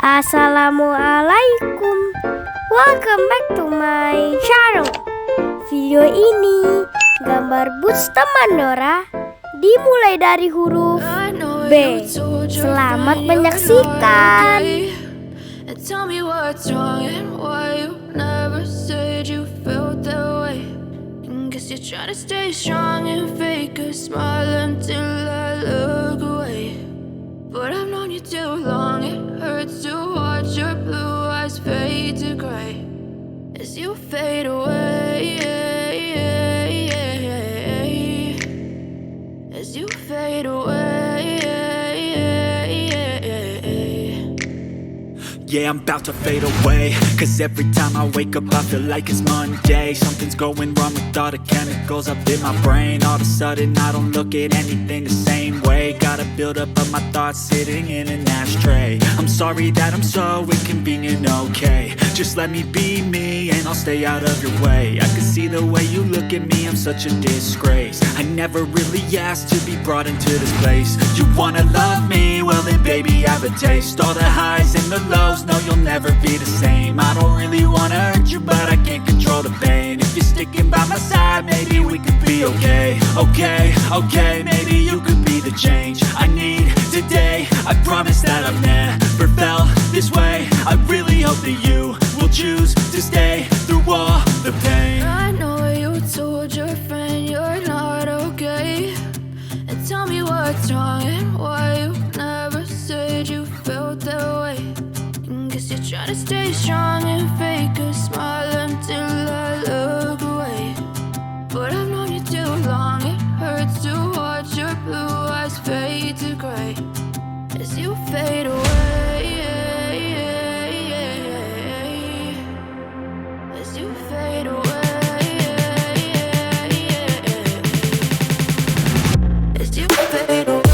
Assalamualaikum. Welcome back to my channel. Video ini gambar Boots teman Dora dimulai dari huruf B. Selamat menyaksikan. Tell me what's wrong and why you never said you felt that way. Guess you're trying to stay strong and fake a smile until I look away. But I've known you too long, it hurts to watch your blue eyes fade to gray as you fade away, as you fade away. Yeah, I'm about to fade away, cause every time I wake up I feel like it's Monday. Something's going wrong with all the chemicals up in my brain. All of a sudden I don't look at anything the same way. Gotta build up of my thoughts sitting in an ashtray. I'm sorry that I'm so inconvenient, okay. Just let me be me and I'll stay out of your way. I can see the way you look at me, I'm such a disgrace. I never really asked to be brought into this place. You wanna love me? Well then baby I have a taste. All the highs and the lows, no you'll never be the same. I don't really wanna hurt you but I can't control the pain. If you're sticking by my side maybe we could be okay. Okay, maybe you could be the change I need today. I promise that I've never felt this way. I really hope that you will choose to stay through all the pain. I know you told your friend you're not okay, and tell me what's wrong and why you never said you felt that way. Guess you're trying to stay strong and fake a smile until I look away. But I've known you too long, it hurts to watch your blue eyes fade to gray as you fade away, as you fade away, as you fade away.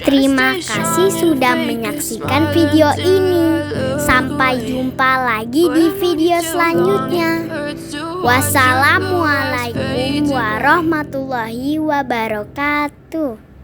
Terima kasih sudah menyaksikan video ini. Sampai jumpa lagi di video selanjutnya. Wassalamualaikum warahmatullahi wabarakatuh.